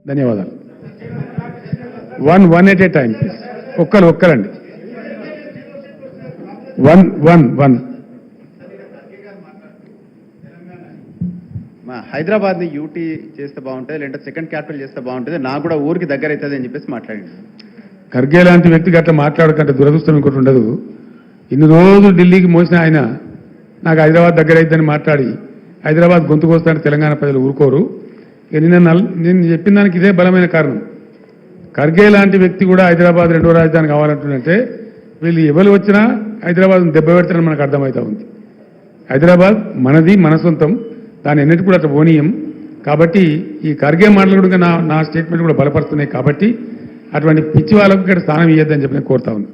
ధన్యవాదాలు. One at a time please. ఒక్కరండి. One. హైదరాబాద్ని యూటీ చేస్తే బాగుంటుంది, లేదంటే సెకండ్ క్యాపిటల్ చేస్తే బాగుంటుంది, నాకు కూడా ఊరికి దగ్గర అవుతుంది అని చెప్పేసి మాట్లాడింది. ఖర్గే లాంటి వ్యక్తికి అట్లా మాట్లాడకంటే దురదృష్టం ఇంకోటి ఉండదు. ఇన్ని రోజులు ఢిల్లీకి మోసిన ఆయన నాకు హైదరాబాద్ దగ్గర అవుతుందని మాట్లాడి హైదరాబాద్ గొంతుకు వస్తానని తెలంగాణ ప్రజలు ఊరుకోరు. ఇక నేను చెప్పిన దానికి ఇదే బలమైన కారణం. ఖర్గే లాంటి వ్యక్తి కూడా హైదరాబాద్ రెండో రాజధాని కావాలంటుందంటే వీళ్ళు ఎవరు వచ్చినా హైదరాబాద్ దెబ్బ పెడతారని మనకు అర్థమవుతా ఉంది. హైదరాబాద్ మనది, మన సొంతం, దాన్ని ఎన్నిటి కూడా అట్లా పోనీయం. కాబట్టి ఈ ఖర్గే మాటలు కూడా నా స్టేట్మెంట్ కూడా బలపరుస్తున్నాయి. కాబట్టి అటువంటి పిచ్చి వాళ్ళకు ఇక్కడ స్థానం ఇవ్వద్దని చెప్పి నేను కోరుతా ఉన్నా.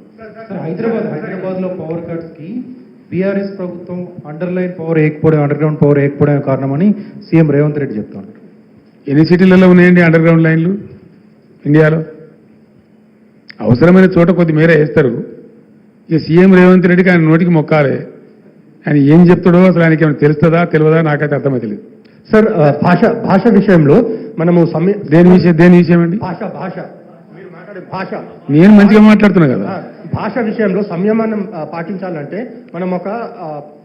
హైదరాబాద్లో పవర్ కట్స్ కి బీఆర్ఎస్ ప్రభుత్వం అండర్లైన్ పవర్ ఏకపోవడం, అండర్ గ్రౌండ్ పవర్ ఏకపోవడం కారణమని సీఎం రేవంత్ రెడ్డి చెప్తున్నారు. ఎన్ని సిటీలలో ఉన్నాయండి అండర్ గ్రౌండ్ లైన్లు ఇండియాలో? అవసరమైన చోట కొద్ది మేర వేస్తారు. ఇక సీఎం రేవంత్ రెడ్డికి ఆయన నోటికి మొక్కాలే. ఆయన ఏం చెప్తాడో అసలు ఆయనకి ఏమైనా తెలుస్తుందా తెలియదా నాకైతే అర్థమైతలేదు. సార్, భాష విషయంలో మనము దేని విషయం అండి? భాష మీరు మాట్లాడే భాష నేను మంచిగా మాట్లాడుతున్నా కదా. భాష విషయంలో సంయమనం పాటించాలంటే మనం ఒక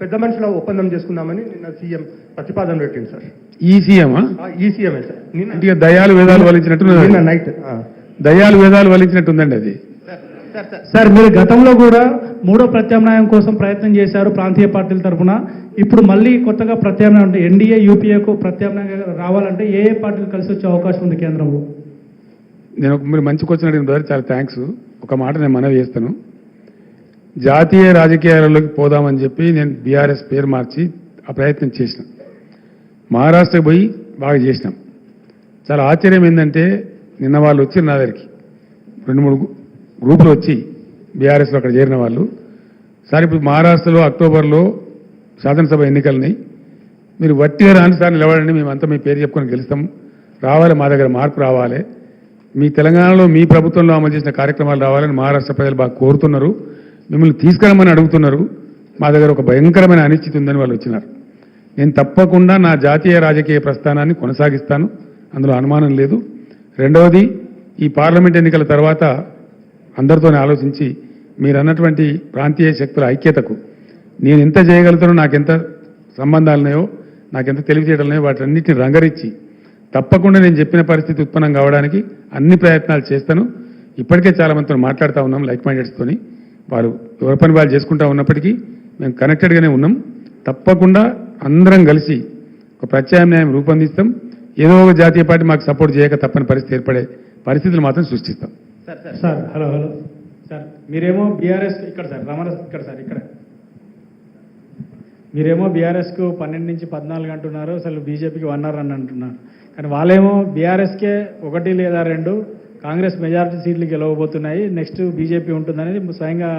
పెద్ద మనుషుల ఒప్పందం చేసుకుందామని నిన్న సీఎం ప్రతిపాదన పెట్టింది సార్. ఈ సీఎమా? ఈ సీఎం సార్. నిన్న దయాలు వేదాలు వలించినట్టు నైట్ దయాలు వేదాలు వలించినట్టుందండి అది. సార్, మీరు గతంలో కూడా మూడో ప్రత్యామ్నాయం కోసం ప్రయత్నం చేశారు ప్రాంతీయ పార్టీల తరఫున. ఇప్పుడు మళ్ళీ కొత్తగా ప్రత్యామ్నాయం అంటే ఎన్డీఏ యూపీఏకు ప్రత్యామ్నాయంగా రావాలంటే ఏ పార్టీలు కలిసి వచ్చే అవకాశం ఉంది కేంద్రంలో? మీరు మంచి క్వశ్చన్ అడిగిన బ్రదర్, చాలా థ్యాంక్స్. ఒక మాట నేను మనవి చేస్తాను. జాతీయ రాజకీయాలలోకి పోదామని చెప్పి నేను బీఆర్ఎస్ పేరు మార్చి ఆ ప్రయత్నం చేసిన. మహారాష్ట్రకి పోయి బాగా చేసినాం. చాలా ఆశ్చర్యం ఏంటంటే నిన్న వాళ్ళు వచ్చి నా దగ్గరికి 2-3 గ్రూపులు వచ్చి బీఆర్ఎస్లో అక్కడ చేరిన వాళ్ళు, సార్ ఇప్పుడు మహారాష్ట్రలో అక్టోబర్లో శాసనసభ ఎన్నికలున్నాయి, మీరు వట్టిగా రాని సార్ నిలబడండి, మేమంతా మీ పేరు చెప్పుకొని గెలుస్తాం, రావాలి, మా దగ్గర మార్పు రావాలి, మీ తెలంగాణలో మీ ప్రభుత్వంలో అమలు చేసిన కార్యక్రమాలు రావాలని మహారాష్ట్ర ప్రజలు బాగా కోరుతున్నారు, మిమ్మల్ని తీసుకురమ్మని అడుగుతున్నారు, మా దగ్గర ఒక భయంకరమైన అనిశ్చితి ఉందని వాళ్ళు వచ్చినారు. నేను తప్పకుండా నా జాతీయ రాజకీయ ప్రస్థానాన్ని కొనసాగిస్తాను, అందులో అనుమానం లేదు. రెండవది, ఈ పార్లమెంట్ ఎన్నికల తర్వాత అందరితోనే ఆలోచించి మీరు అన్నటువంటి ప్రాంతీయ శక్తుల ఐక్యతకు నేను ఎంత చేయగలుగుతానో, నాకెంత సంబంధాలున్నాయో, నాకెంత తెలివితేటలున్నాయో వాటన్నిటిని రంగరించి తప్పకుండా నేను చెప్పిన పరిస్థితి ఉత్పన్నం కావడానికి అన్ని ప్రయత్నాలు చేస్తాను. ఇప్పటికే చాలా మందితో మాట్లాడుతూ ఉన్నాం, లైక్ మైండెడ్స్తోని. వారు ఎవరి పని వాళ్ళు చేసుకుంటూ ఉన్నప్పటికీ మేము కనెక్టెడ్గానే ఉన్నాం. తప్పకుండా అందరం కలిసి ఒక ప్రత్యామ్నాయం రూపొందిస్తాం. ఏదో ఒక జాతీయ పార్టీ మాకు సపోర్ట్ చేయక తప్పని పరిస్థితి ఏర్పడే పరిస్థితులు మాత్రం సృష్టిస్తాం. సార్ హలో సార్, మీరేమో బీఆర్ఎస్ ఇక్కడ సార్ రమణ ఇక్కడ మీరేమో బీఆర్ఎస్కు 12 నుంచి 14 అంటున్నారు, అసలు బీజేపీకి 1 అని అంటున్నారు. కానీ వాళ్ళేమో బీఆర్ఎస్కే 1 లేదా 2 కాంగ్రెస్ మెజారిటీ సీట్లు గెలవబోతున్నాయి, నెక్స్ట్ బీజేపీ ఉంటుందనేది స్వయంగా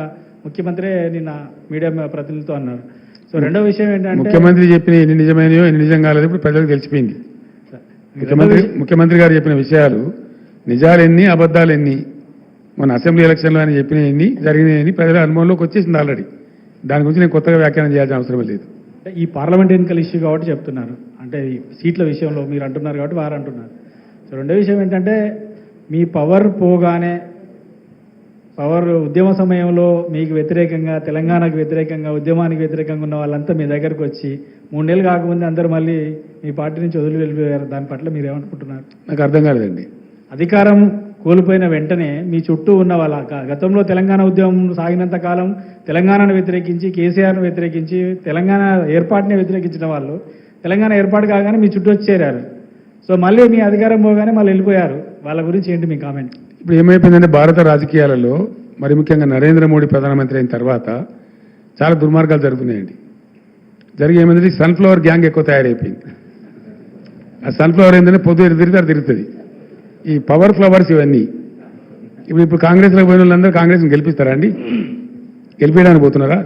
ముఖ్యమంత్రి నిన్న మీడియా ప్రతినిధులతో అన్నారు. సో రెండో విషయం ఏంటంటే ముఖ్యమంత్రి చెప్పిన ఎన్ని నిజమైనయో ఎన్ని నిజం కాలేదు ఇప్పుడు ప్రజలకు తెలిసిపోయింది. ముఖ్యమంత్రి గారు చెప్పిన విషయాలు నిజాలు ఎన్ని అబద్ధాలు ఎన్ని, మన అసెంబ్లీ ఎలక్షన్లో ఆయన చెప్పిన ఎన్ని జరిగినాయని ప్రజల అనుభవంలోకి వచ్చేసింది ఆల్రెడీ. దాని గురించి నేను కొత్తగా వ్యాఖ్యానం చేయాల్సిన అవసరం లేదు. ఈ పార్లమెంట్ ఎన్నికల ఇష్యూ కాబట్టి చెప్తున్నారు, అంటే ఈ సీట్ల విషయంలో మీరు అంటున్నారు కాబట్టి వారు అంటున్నారు. సో రెండో విషయం ఏంటంటే మీ పవర్ పోగానే, పవర్ ఉద్యమ సమయంలో మీకు వ్యతిరేకంగా, తెలంగాణకు వ్యతిరేకంగా, ఉద్యమానికి వ్యతిరేకంగా ఉన్న వాళ్ళంతా మీ దగ్గరకు వచ్చి 3 నెలలు కాకముందే అందరూ మళ్ళీ మీ పార్టీ నుంచి వదిలి వెళ్ళిపోయారు. దాని పట్ల మీరు ఏమనుకుంటున్నారు? నాకు అర్థం కాలేదండి. అధికారం కోల్పోయిన వెంటనే మీ చుట్టూ ఉన్న వాళ్ళ గతంలో తెలంగాణ ఉద్యమం సాగినంత కాలం తెలంగాణను వ్యతిరేకించి, కేసీఆర్ను వ్యతిరేకించి, తెలంగాణ ఏర్పాటుని వ్యతిరేకించిన వాళ్ళు తెలంగాణ ఏర్పాటు కాగానే మీ చుట్టూ వచ్చి చేరారు. సో మళ్ళీ మీ అధికారం పోగానే మళ్ళీ వెళ్ళిపోయారు. వాళ్ళ గురించి ఏంటి మీ కామెంట్? ఇప్పుడు ఏమైపోయిందంటే భారత రాజకీయాలలో మరి ముఖ్యంగా నరేంద్ర మోడీ ప్రధానమంత్రి అయిన తర్వాత చాలా దుర్మార్గాలు జరుగుతున్నాయండి. జరిగి ఏమైందంటే సన్ఫ్లవర్ గ్యాంగ్ ఎక్కువ తయారైపోయింది. ఆ సన్ఫ్లవర్ ఏంటంటే పొద్దు తిరిగితే తిరుగుతుంది. ఈ పవర్ ఫ్లవర్స్ ఇవన్నీ ఇప్పుడు కాంగ్రెస్లో పోయిన వాళ్ళందరూ కాంగ్రెస్ని గెలిపిస్తారా అండి? గెలిపించడానికి పోతున్నారా?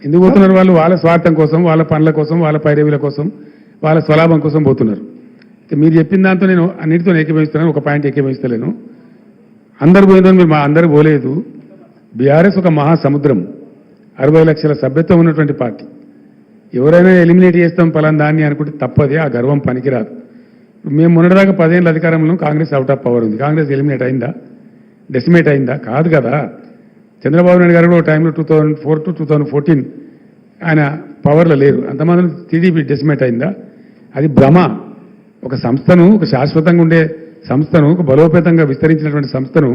ఎందుకు పోతున్నారు? వాళ్ళు వాళ్ళ స్వార్థం కోసం, వాళ్ళ పనుల కోసం, వాళ్ళ పైరవీల కోసం, వాళ్ళ స్వలాభం కోసం పోతున్నారు. మీరు చెప్పిన దాంతో నేను అన్నిటితో ఏకీభవిస్తున్నాను, ఒక పాయింట్ ఏకీభవిస్తలేను. అందరు పోయిన మీరు అందరూ పోలేదు. బీఆర్ఎస్ ఒక మహాసముద్రం, 60 లక్షల సభ్యత్వం ఉన్నటువంటి పార్టీ. ఎవరైనా ఎలిమినేట్ చేస్తాం పలానా దాన్ని అనుకుంటే తప్పదే, ఆ గర్వం పనికిరాదు. మేము మొన్నటిదాకా 10 ఏళ్ళ అధికారంలో కాంగ్రెస్ అవుట్ ఆఫ్ పవర్ ఉంది. కాంగ్రెస్ ఎలిమినేట్ అయిందా, డెసిమేట్ అయిందా? కాదు కదా. చంద్రబాబు నాయుడు గారు కూడా టైంలో 2004 to 2014 ఆయన పవర్లో లేరు, అంతమాత్రం టీడీపీ డెసిమేట్ అయిందా? అది భ్రమ. ఒక సంస్థను, ఒక శాశ్వతంగా ఉండే సంస్థను, ఒక బలోపేతంగా విస్తరించినటువంటి సంస్థను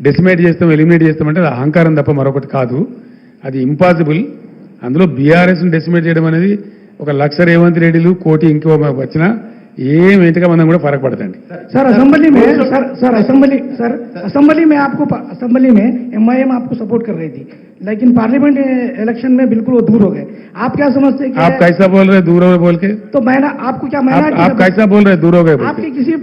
డెసిమేట్ చేస్తాం, ఎలిమినేట్ చేస్తామంటే అది అహంకారం తప్ప మరొకటి కాదు. అది ఇంపాసిబుల్. అందులో బీఆర్ఎస్ను డెసిమేట్ చేయడం అనేది ఒక 1,00,000 రేవంత్ రెడ్డిలు, కోటి ఇంకో వచ్చినా ఏం ఎంతగా మనం కూడా ఫరक పడతండి. सर असेंबली में असेंबली में आपको असेंबली में एमआईएम आपको सपोर्ट कर रही थी, लेकिन पार्लियामेंट इलेक्शन में बिल्कुल वो दूर हो गए. आप क्या समझते हैं? आप कैसा बोल रहे दूर हो गए बोल के? तो मैं आपको क्या मैं आप कैसा बोल रहे दूर हो गए बोल के? आपके किसी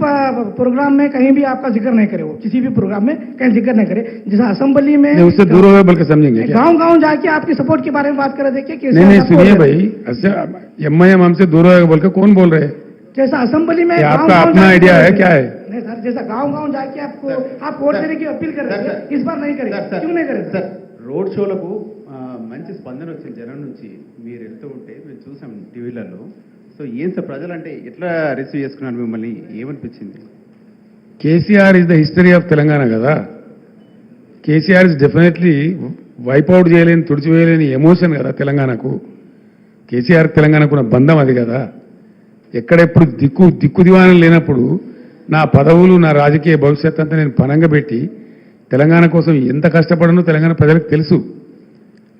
प्रोग्राम में कहीं भी आपका जिक्र नहीं करे, वो किसी भी प्रोग्राम में कहीं जिक्र नहीं करे. जैसा असेंबली में नहीं, उससे दूर हो गए बोल के समझेंगे क्या? गाँव गाँव जाके आपकी सपोर्ट के बारे में बात कर रहे थे. नहीं, सुनिए भाई, एमआईएम हमसे दूर हो गए बोल के कौन बोल रहे हैं? जैसा असेंबली में आपका अपना आइडिया है क्या है? नहीं सर, जैसा गांव गांव जाके आपको आप वोट देने की अपील कर रहे थे, इस बार नहीं करेंगे. क्यों नहीं करेंगे? సార్ రోడ్ షోలకు మంచి స్పందన వచ్చింది జనం నుంచి. మీరు వెళ్తూ ఉంటే మేము చూసాం టీవీలలో. సో ఏం సార్ ప్రజలు అంటే ఎట్లా రిసీవ్ చేసుకున్నారు మిమ్మల్ని, ఏమనిపించింది? KCR is the history of Telangana కదా. కేసీఆర్ ఇస్ డెఫినెట్లీ వైపౌట్ చేయలేని, తుడిచివేయలేని ఎమోషన్ కదా తెలంగాణకు. కేసీఆర్ తెలంగాణకు ఉన్న బంధం అది కదా. ఎక్కడెప్పుడు దిక్కు దివాణం లేనప్పుడు నా పదవులు, నా రాజకీయ భవిష్యత్ అంతా నేను పనంగా పెట్టి తెలంగాణ కోసం ఎంత కష్టపడనో తెలంగాణ ప్రజలకు తెలుసు.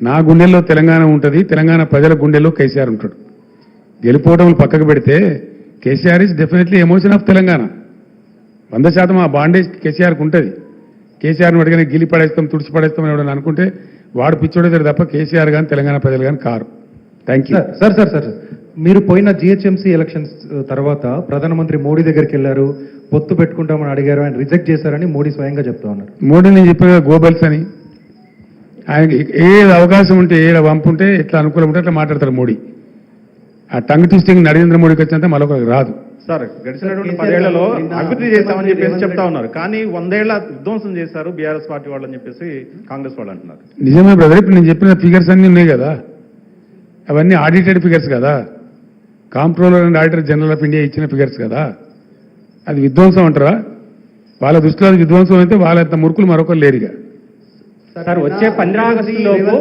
నా గుండెల్లో తెలంగాణ ఉంటుంది, తెలంగాణ ప్రజల గుండెల్లో కేసీఆర్ ఉంటాడు. గెలిపోవటం పక్కకు పెడితే KCR is definitely emotion of Telangana. 100% ఆ బాండేజ్ కేసీఆర్కి ఉంటుంది. కేసీఆర్ని అడిగిన గిలి పడేస్తాం, తుడిచి పడేస్తాం అని ఎవడని అనుకుంటే వాడు పిచ్చోడేదాడు తప్ప కేసీఆర్ కానీ తెలంగాణ ప్రజలు కానీ కారు. Thank you. సార్ మీరు పోయిన జిహెచ్ఎంసీ ఎలక్షన్స్ తర్వాత ప్రధానమంత్రి మోడీ దగ్గరికి వెళ్ళారు, పొత్తు పెట్టుకుంటామని అడిగారు, ఆయన రిజెక్ట్ చేశారని మోడీ స్వయంగా చెప్తా ఉన్నారు. మోడీ నేను చెప్పిన గోబల్స్ అని, ఆయనకి ఏది అవకాశం ఉంటే, ఏడ వంపు ఉంటే, ఎట్లా అనుకూలం ఉంటే అట్లా మాట్లాడతారు మోడీ. ఆ టంగ్ ట్విస్టింగ్ నరేంద్ర మోడీకి వచ్చినంత మరొకరికి రాదు. సార్ గడిచినటువంటి 10 ఏళ్లలో అభివృద్ధి చేస్తామని చెప్పేసి చెప్తా ఉన్నారు, కానీ 100 ఏళ్ల విధ్వంసం చేశారు బీఆర్ఎస్ పార్టీ వాళ్ళు అని చెప్పేసి కాంగ్రెస్ వాళ్ళు అంటున్నారు. నిజమే బ్రదర్. ఇప్పుడు నేను చెప్పిన ఫిగర్స్ అన్నీ ఉన్నాయి కదా, అవన్నీ ఆడిటెడ్ ఫిగర్స్ కదా. Comptroller and auditor general of India ఇచ్చిన ఫిగర్స్ కదా. అది విధ్వంసం అంటారా? వాళ్ళ దృష్టిలో అది విధ్వంసం అయితే వాళ్ళంత మురుకులు మరొకరు లేరుగా. సార్ వచ్చే 15 ఆగస్టులోపు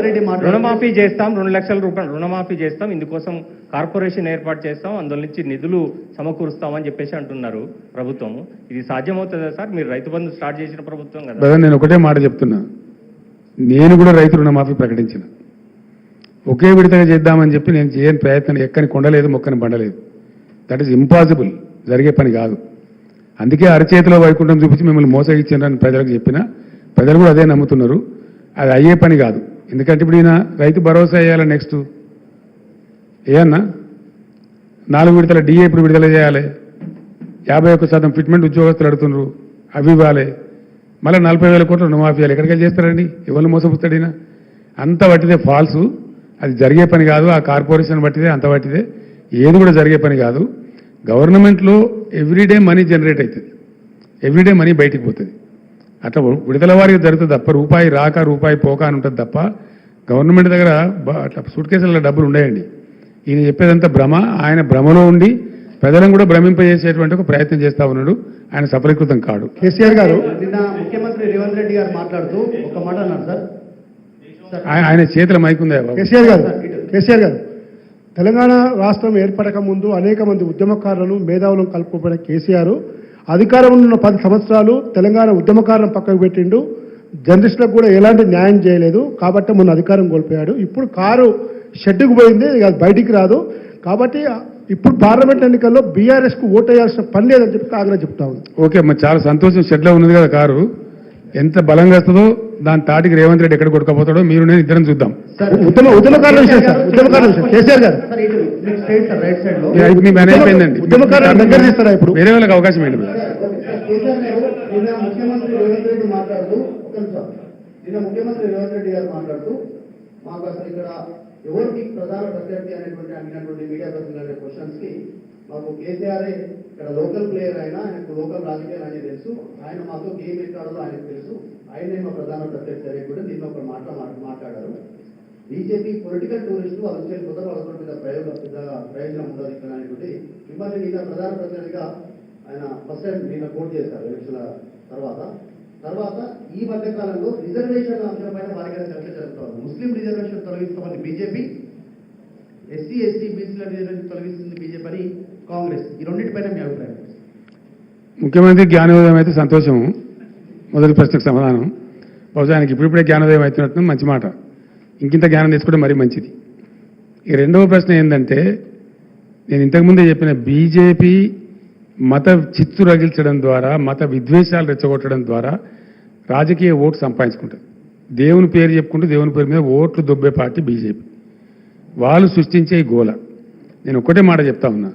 రుణమాఫీ చేస్తాం, 2 లక్షల రూపాయలు రుణమాఫీ చేస్తాం, ఇందుకోసం కార్పొరేషన్ ఏర్పాటు చేస్తాం, అందులో నుంచి నిధులు సమకూరుస్తామని చెప్పేసి అంటున్నారు ప్రభుత్వం. ఇది సాధ్యమవుతుందా సార్? మీరు రైతు బంధు స్టార్ట్ చేసిన ప్రభుత్వం కదా. బ్రదర్ నేను ఒకటే మాట చెప్తున్నా, నేను కూడా రైతు రుణమాఫీ ప్రకటించిన. ఒకే విడతగా చేద్దామని చెప్పి నేను చేయని ప్రయత్నం ఎక్కని కొండలేదు, మొక్కని బండలేదు. దట్ ఈస్ ఇంపాసిబుల్, జరిగే పని కాదు. అందుకే అరచేతిలో వైకుంఠం చూపించి మిమ్మల్ని మోసగించారని ప్రజలకు చెప్పిన, ప్రజలు కూడా అదే నమ్ముతున్నారు. అది అయ్యే పని కాదు. ఎందుకంటే ఇప్పుడు ఈయన రైతు భరోసా వేయాలి, నెక్స్ట్ ఏమన్నా 4 విడతల డిఏ ఇప్పుడు విడుదల చేయాలి, 51% ఫిట్మెంట్ ఉద్యోగస్తులు అడుగుతున్నారు, అవి ఇవ్వాలి, మళ్ళీ 40,000 కోట్ల రుణమాఫీ చేయాలి. ఎక్కడికి వెళ్ళి చేస్తారండి? ఎవరిని మోసపుస్తాడు ఈయన? అంత బట్టిదే ఫాల్సు, అది జరిగే పని కాదు. ఆ కార్పొరేషన్ బట్టిదే, అంత బట్టిదే, ఏది కూడా జరిగే పని కాదు. గవర్నమెంట్లో ఎవ్రీడే మనీ జనరేట్ అవుతుంది, ఎవ్రీడే మనీ బయటికి పోతుంది. అట్లా విడుదల వారికి జరుగుతుంది తప్ప రూపాయి రాక రూపాయి పోక అని ఉంటుంది తప్ప గవర్నమెంట్ దగ్గర అట్లా సూట్ కేసులలో డబ్బులు ఉండేయండి. ఈయన చెప్పేదంతా భ్రమ. ఆయన భ్రమలో ఉండి ప్రజలను కూడా భ్రమింపజేసేటువంటి ఒక ప్రయత్నం చేస్తా ఉన్నాడు. ఆయన సఫలీకృతం కాడు. కేసీఆర్ గారు నిన్న ముఖ్యమంత్రి రేవంత్ రెడ్డి గారు మాట్లాడుతూ ఒక మాట అన్నారు సార్. ఆయన చేతుల మైకుందా బాబు? కేసీఆర్ గారు తెలంగాణ రాష్ట్రం ఏర్పడక ముందు అనేక మంది ఉద్యమకారులను, మేధావులను కలుపుకోబడిన కేసీఆర్ అధికారంలో ఉన్న 10 సంవత్సరాలు తెలంగాణ ఉద్యమకారులను పక్కకు పెట్టిండు. జర్నలిస్టులకు కూడా ఎలాంటి న్యాయం చేయలేదు. కాబట్టి మొన్న అధికారం కోల్పోయాడు. ఇప్పుడు కారు షెడ్డుకు పోయింది, అది బయటికి రాదు. కాబట్టి ఇప్పుడు పార్లమెంట్ ఎన్నికల్లో బీఆర్ఎస్కు ఓటు వేయాల్సిన పని లేదని చెప్పి కాంగ్రెస్ చెప్తా ఉంది. ఓకే, మరి చాలా సంతోషం. షెడ్లో ఉన్నది కదా కారు, ఎంత బలంగా వస్తుందో దాని తాటికి రేవంత్ రెడ్డి ఎక్కడ కొట్టుకపోతాడో మీరు నేను ఇద్దరం చూద్దాం. ఉద్యమకారుల విషయం సార్, కేసీఆర్ గారు అయిపోయిందండి. ఉద్యమకారుల దగ్గర తీస్తారా ఇప్పుడు? వేరే వాళ్ళకి అవకాశం ఏంటి? ముఖ్యమంత్రి రేవంత్ రెడ్డి మాట్లాడుతూ ముఖ్యమంత్రి రేవంత్ రెడ్డి గారు మాట్లాడుతూ మాకు అసలు ఇక్కడ ఎవరికి ప్రధాన ప్రత్యర్థి అనేటువంటి అడిగినటువంటి మీడియా పర్సనల్ క్వశ్చన్స్ కి మాకు కేసీఆర్ఏ ఇక్కడ లోకల్ ప్లేయర్ అయినా, ఆయనకు లోకల్ రాజకీయాలు అనేది తెలుసు, ఆయన మాతో గేమ్ ఎక్కాడో ఆయనకు తెలుసు, ఆయనే మా ప్రధాన ప్రత్యర్థి అనేది కూడా దీన్ని ఒక మాట్లాడారు. బీజేపీ పొలిటికల్ టూరిస్టు అరెస్ట్ చేయకపోతే వాళ్ళతో పెద్ద ప్రయోజనం ఉండదు ఇక్కడ అనేటువంటి మిమ్మల్ని నిన్న ప్రధాన ప్రత్యర్థిగా ఆయన ఫస్ట్ టైం నిన్న కోట్ చేశారు ఎలక్షన్ల తర్వాత ఈ మధ్య కాలంలో రిజర్వేషన్ అంశంపైన భారీగా చర్చ జరుగుతోంది. ముస్లిం రిజర్వేషన్ తొలగిస్తామని బీజేపీ, ఎస్సీ ఎస్టీ బీసీల రిజర్వేషన్ తొలగిస్తుంది బీజేపీ అని కాంగ్రెస్. ఈ రెండింటిపైన మీ అభిప్రాయం? ముఖ్యమంత్రి జ్ఞానోదయం అయితే సంతోషం. మొదటి ప్రశ్నకు సమాధానం. బహుశా ఆయనకి ఇప్పుడిప్పుడే జ్ఞానోదయం అవుతున్నట్టు మంచి మాట. ఇంకింత జ్ఞానం తెచ్చుకోవడం మరీ మంచిది. ఈ రెండవ ప్రశ్న ఏంటంటే, నేను ఇంతకుముందే చెప్పిన బీజేపీ మత చిత్తు రగిల్చడం ద్వారా, మత విద్వేషాలు రెచ్చగొట్టడం ద్వారా రాజకీయ ఓటు సంపాదించుకుంటుంది. దేవుని పేరు చెప్పుకుంటూ దేవుని పేరు మీద ఓట్లు దొబ్బే పార్టీ బీజేపీ. వాళ్ళు సృష్టించే ఈ గోల. నేను ఒక్కటే మాట చెప్తా ఉన్నా,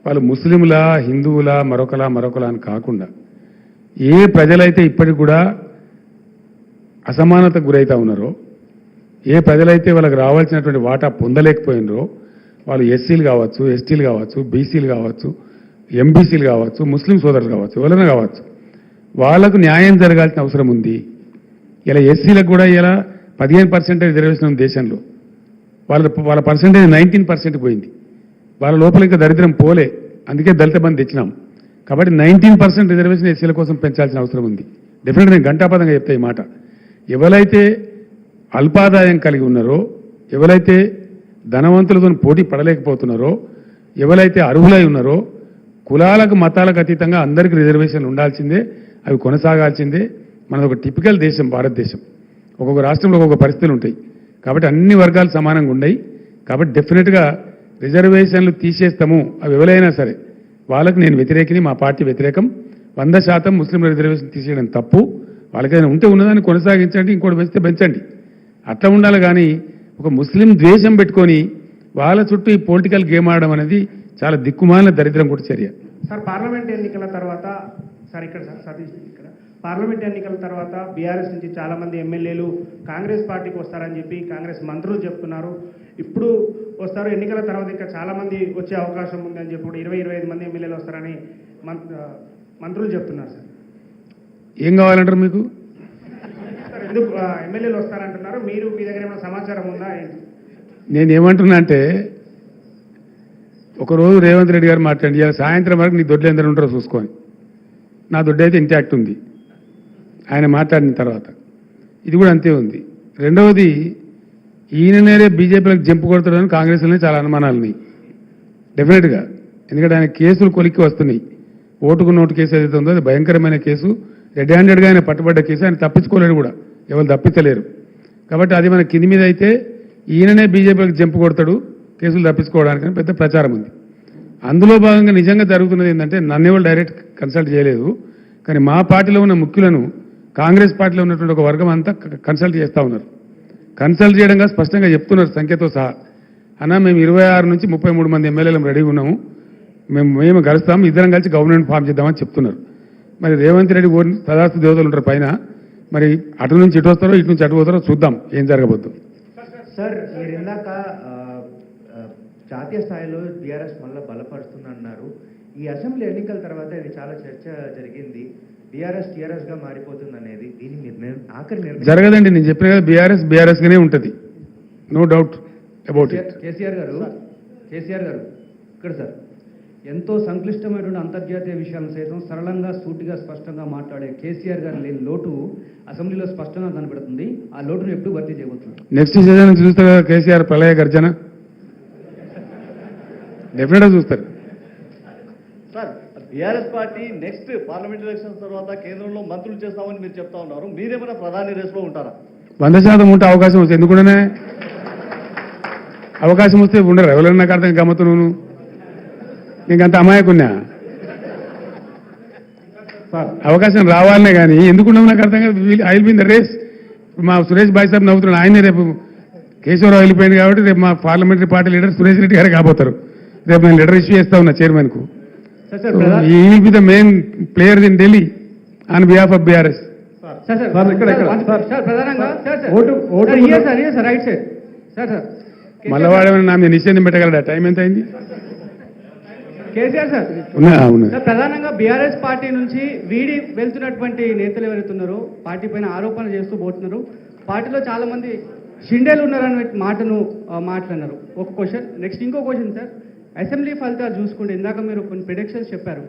వాళ్ళు ముస్లింలా, హిందువులా, మరొకలా అని కాకుండా ఏ ప్రజలైతే ఇప్పటికి కూడా అసమానతకు గురైతా ఉన్నారో, ఏ ప్రజలైతే వాళ్ళకి రావాల్సినటువంటి వాటా పొందలేకపోయినరో, వాళ్ళు ఎస్సీలు కావచ్చు, ఎస్టీలు కావచ్చు, బీసీలు కావచ్చు, ఎంబీసీలు కావచ్చు, ముస్లిం సోదరులు కావచ్చు, ఎవరైనా కావచ్చు, వాళ్లకు న్యాయం జరగాల్సిన అవసరం ఉంది. ఇలా ఎస్సీలకు కూడా ఇలా 15% రిజర్వేషన్ ఉంది దేశంలో. వాళ్ళ పర్సెంటేజ్ 19% పోయింది. వాళ్ళ లోపల ఇంకా దరిద్రం పోలే, అందుకే దళిత బంధు తెచ్చినాం. కాబట్టి 19% రిజర్వేషన్ ఎస్సీల కోసం పెంచాల్సిన అవసరం ఉంది. డెఫినెట్గా నేను ఘంటాపదంగా చెప్తా ఈ మాట. ఎవరైతే అల్పాదాయం కలిగి ఉన్నారో, ఎవరైతే ధనవంతులతో పోటీ పడలేకపోతున్నారో, ఎవరైతే అర్హులై ఉన్నారో, కులాలకు మతాలకు అతీతంగా అందరికీ రిజర్వేషన్లు ఉండాల్సిందే, అవి కొనసాగాల్సిందే. మనది ఒక టిపికల్ దేశం భారతదేశం. ఒక్కొక్క రాష్ట్రంలో ఒక్కొక్క పరిస్థితులు ఉంటాయి. కాబట్టి అన్ని వర్గాలు సమానంగా ఉన్నాయి. కాబట్టి డెఫినెట్గా రిజర్వేషన్లు తీసేస్తాము, అవి ఎవరైనా సరే వాళ్ళకు నేను వ్యతిరేకిని, మా పార్టీ వ్యతిరేకం. 100% ముస్లింల రిజర్వేషన్ తీసేయడం తప్పు. వాళ్ళకైనా ఉంటే ఉన్నదాన్ని కొనసాగించండి, ఇంకోటి పెంచితే పెంచండి, అట్లా ఉండాలి. కానీ ఒక ముస్లిం ద్వేషం పెట్టుకొని వాళ్ళ చుట్టూ ఈ పొలిటికల్ గేమ్ ఆడడం అనేది చాలా దిక్కుమాలిన దరిద్రం కూడా చర్య. సార్, పార్లమెంట్ ఎన్నికల తర్వాత పార్లమెంట్ ఎన్నికల తర్వాత బీఆర్ఎస్ నుంచి చాలా మంది ఎమ్మెల్యేలు కాంగ్రెస్ పార్టీకి వస్తారని చెప్పి కాంగ్రెస్ మంత్రులు చెప్తున్నారు. ఇప్పుడు వస్తారు, ఎన్నికల తర్వాత ఇంకా చాలా మంది వచ్చే అవకాశం ఉంది అని చెప్పి 20-25 మంది ఎమ్మెల్యేలు వస్తారని మంత్రులు చెప్తున్నారు. సార్, ఏం కావాలంటారు మీకు? సార్, ఎందుకు ఎమ్మెల్యేలు వస్తారంటున్నారు? మీరు మీ దగ్గర ఏమైనా సమాచారం ఉందా? నేనేమంటున్నా అంటే, ఒకరోజు రేవంత్ రెడ్డి గారు మాట్లాడి, ఇలా సాయంత్రం వరకు నీ దొడ్లు ఎందరు ఉంటారో చూసుకొని, నా దొడ్డు అయితే ఇంటాక్ట్ ఉంది ఆయన మాట్లాడిన తర్వాత. ఇది కూడా అంతే ఉంది. రెండవది, ఈయననే బీజేపీలకు జంపు కొడతాడని కాంగ్రెస్లోనే చాలా అనుమానాలు ఉన్నాయి డెఫినెట్గా. ఎందుకంటే ఆయన కేసులు కొలిక్కి వస్తున్నాయి. ఓటుకు నోటు కేసు ఏదైతే ఉందో అది భయంకరమైన కేసు. రెడ్ హ్యాండెడ్గా ఆయన పట్టుబడ్డ కేసు. ఆయన తప్పించుకోలేడు కూడా, ఎవరు తప్పించలేరు. కాబట్టి అది మన కింది మీద అయితే ఈయననే బీజేపీలకు జంపు కొడతాడు కేసులు తప్పించుకోవడానికి పెద్ద ప్రచారం ఉంది. అందులో భాగంగా నిజంగా జరుగుతున్నది ఏంటంటే, నన్ను ఎవరు డైరెక్ట్ కన్సల్ట్ చేయలేదు, కానీ మా పార్టీలో ఉన్న ముఖ్యులను కాంగ్రెస్ పార్టీలో ఉన్నటువంటి ఒక వర్గం అంతా కన్సల్ట్ చేస్తూ ఉన్నారు. కన్సల్ట్ చేయడంగా స్పష్టంగా చెప్తున్నారు సంఖ్యతో సహా, అన్న మేము 26 నుంచి 33 మంది ఎమ్మెల్యేలు రెడీగా ఉన్నాము, మేము కలుస్తాము, ఇద్దరం కలిసి గవర్నమెంట్ ఫామ్ చేద్దామని చెప్తున్నారు. మరి రేవంత్ రెడ్డి తదాస్తు దేవతలు ఉంటారు పైన, మరి అటు నుంచి ఇటు వస్తారో, ఇటు నుంచి అటు పోతారో చూద్దాం ఏం జరగబోద్దు. సార్, మీరు ఇందాక జాతీయ స్థాయిలో బీఆర్ఎస్ మళ్ళీ బలపడుతుందన్నారు. ఈ అసెంబ్లీ ఎన్నికల తర్వాత ఇది చాలా చర్చ జరిగింది, బీఆర్ఎస్ టీఆర్ఎస్గా మారిపోతుంది అనేది. దీని ఆఖరి జరగదండి. నేను చెప్పిన కదా, బీఆర్ఎస్గానే ఉంటుంది, no doubt about it. KCR గారు ఇక్కడ సార్, ఎంతో సంక్లిష్టమైనటువంటి అంతర్జాతీయ విషయాలను సైతం సరళంగా, సూటిగా, స్పష్టంగా మాట్లాడే కేసీఆర్ గారు లేని లోటు అసెంబ్లీలో స్పష్టంగా కనబడుతుంది. ఆ లోటును ఎప్పుడు భర్తీ చేయబోతున్నారు? నెక్స్ట్ సీజన్ నుంచి చూస్తారు కదా కేసీఆర్ ప్రళయ గర్జన, డెఫినెట్గా చూస్తారు. Sir, BRS party next parliament elections తర్వాత కేంద్రంలో మంత్రులు చేస్తామని మీరు చెప్తా ఉన్నారు. మీరేమైనా ప్రధాని రేసులో ఉంటారా? 100% ఉంటే అవకాశం వస్తే ఎందుకుండానే అవకాశం వస్తే ఉండరు. ఎవరైనా నాకు అర్థం గమ్మతు, నువ్వు నీకంత అమాయకున్నా అవకాశం రావాలనే కానీ ఎందుకున్నావు నాకు అర్థం కాదు. I will be in the race. మా సురేష్ భాయ్ సాబ్ నవ్వుతున్నాడు, ఆయనే రేపు కేశవరావు వెళ్ళిపోయింది కాబట్టి రేపు మా parliamentary party leader Suresh Reddy గారు కాబోతారు. రేపు నేను లెటర్ ఇష్యూ చేస్తా ఉన్నా చైర్మన్ కు. ఈ will be the main player in Delhi on behalf of BRS. మళ్ళీ వాడేమైనా నా మీద నిషేధం పెట్టగలడా? టైం ఎంత అయింది? కేసీఆర్ సార్, సార్, ప్రధానంగా బీఆర్ఎస్ పార్టీ నుంచి వీడి వెళ్తున్నటువంటి నేతలు ఎవరైతున్నారో పార్టీ పైన ఆరోపణలు చేస్తూ పోతున్నారు. పార్టీలో చాలా మంది షిండేలు ఉన్నారని మాటను మాట్లాడినారు. ఒక క్వశ్చన్. నెక్స్ట్ ఇంకో క్వశ్చన్ సార్, అసెంబ్లీ ఫలితాలు చూసుకుంటే ఇందాక మీరు కొన్ని ప్రిడిక్షన్స్ చెప్పారు.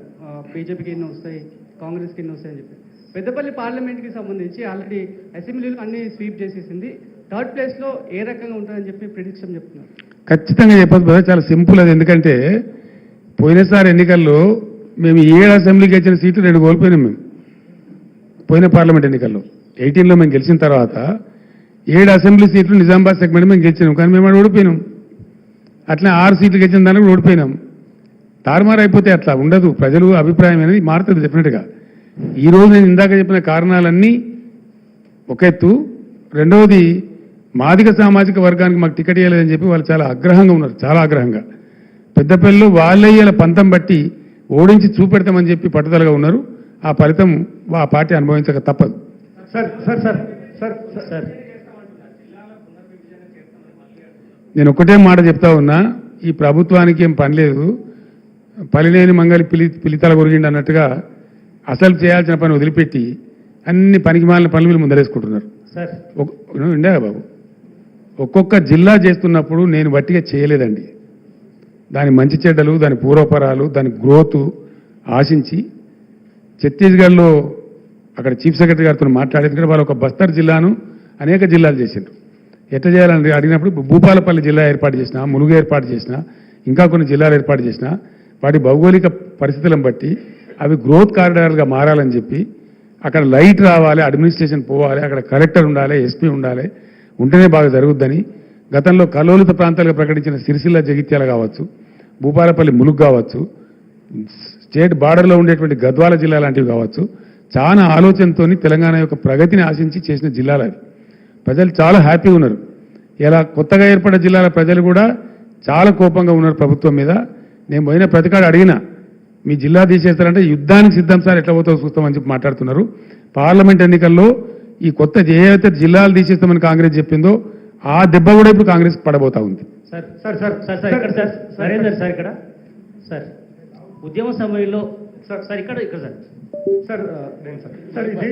బీజేపీకి ఎన్ని వస్తాయి, కాంగ్రెస్కి ఎన్ని వస్తాయని చెప్పి. పెద్దపల్లి పార్లమెంట్కి సంబంధించి ఆల్రెడీ అసెంబ్లీలో అన్ని స్వీప్ చేసేసింది. థర్డ్ ప్లేస్లో ఏ రకంగా ఉంటుందని చెప్పి ప్రిడిక్షన్ చెప్తున్నారు. ఖచ్చితంగా చెప్పదు బ్రదర్, చాలా సింపుల్ అది. ఎందుకంటే పోయినసారి ఎన్నికల్లో మేము 7 అసెంబ్లీకి వచ్చిన సీట్లు 2 కోల్పోయినాం. మేము పోయిన పార్లమెంట్ ఎన్నికల్లో 18లో మేము గెలిచిన తర్వాత 7 అసెంబ్లీ సీట్లు నిజామాబాద్ సెగ్మెంట్ మేము గెలిచినాం, కానీ మేము ఓడిపోయినాం. అట్లా 6 సీట్లు గెలిచిన దానికి ఓడిపోయినాం. తారుమారు అయిపోతే అట్లా ఉండదు. ప్రజలు అభిప్రాయం అనేది మారుతుంది డెఫినెట్గా. ఈరోజు నేను ఇందాక చెప్పిన కారణాలన్నీ ఒక ఎత్తు. రెండవది, మాదిగ సామాజిక వర్గానికి మాకు టికెట్ ఇవ్వలేదని చెప్పి వాళ్ళు చాలా ఆగ్రహంగా ఉన్నారు, చాలా ఆగ్రహంగా. పెద్దపల్లిలో వాళ్ళయ్యేల పంతం బట్టి ఓడించి చూపెడతామని చెప్పి పట్టుదలగా ఉన్నారు. ఆ ఫలితం ఆ పార్టీ అనుభవించక తప్పదు. Sir sir sir sir sir నేను ఒకటే మాట చెప్తా ఉన్నా, ఈ ప్రభుత్వానికి ఏం పని లేదు, పలిలేని మంగళి పిలితల కొరిగిండి అన్నట్టుగా అసలు చేయాల్సిన పని వదిలిపెట్టి అన్ని పనికి మాలిన పనులు వీళ్ళు ముందరేసుకుంటున్నారు. ఇండియా బాబు, ఒక్కొక్క జిల్లా చేస్తున్నప్పుడు నేను వట్టిగా చేయలేదండి. దాని మంచి చెడ్డలు, దాని పూర్వపరాలు, దాని గ్రోత్ ఆశించి ఛత్తీస్గఢ్లో అక్కడ చీఫ్ సెక్రటరీ గారితో మాట్లాడేందుకంటే వాళ్ళు ఒక బస్తర్ జిల్లాను అనేక జిల్లాలు చేసిండ్రు. ఎట్లా చేయాలని అడిగినప్పుడు భూపాలపల్లి జిల్లా ఏర్పాటు చేసిన, ములుగు ఏర్పాటు చేసిన, ఇంకా కొన్ని జిల్లాలు ఏర్పాటు చేసిన, వాటి భౌగోళిక పరిస్థితులను బట్టి అవి గ్రోత్ కారిడార్లుగా మారాలని చెప్పి అక్కడ లైట్ రావాలి, అడ్మినిస్ట్రేషన్ పోవాలి, అక్కడ కలెక్టర్ ఉండాలి, ఎస్పీ ఉండాలి, ఉంటేనే బాగా జరుగుద్దని గతంలో కలోలిత ప్రాంతాలుగా ప్రకటించిన సిరిసిల్ల జగిత్యాల కావచ్చు, భూపాలపల్లి ములుగు కావచ్చు, స్టేట్ బార్డర్లో ఉండేటువంటి గద్వాల జిల్లా లాంటివి కావచ్చు, చాలా ఆలోచనతో తెలంగాణ యొక్క ప్రగతిని ఆశించి చేసిన జిల్లాలు అవి. ప్రజలు చాలా హ్యాపీగా ఉన్నారు. ఇలా కొత్తగా ఏర్పడ్డ జిల్లాల ప్రజలు కూడా చాలా కోపంగా ఉన్నారు ప్రభుత్వం మీద. నేను పోయిన ప్రతికాడు అడిగినా, మీ జిల్లా తీసేస్తారంటే యుద్ధానికి సిద్ధం సార్, ఎట్లా పోతావు చూస్తామని చెప్పి మాట్లాడుతున్నారు. పార్లమెంట్ ఎన్నికల్లో ఈ కొత్త ఏవైతే జిల్లాలు తీసేస్తామని కాంగ్రెస్ చెప్పిందో ఆ దెబ్బ కూడా ఇప్పుడు కాంగ్రెస్ పడబోతా ఉంది. Sir sir sir sir sir ఇక్కడ సార్ నరేందర్ సార్ ఇక్కడ సార్ ఉద్యమ సమయంలో సార్ ఇక్కడ ఇక్కడ సార్ సార్ నేను సార్ ఇది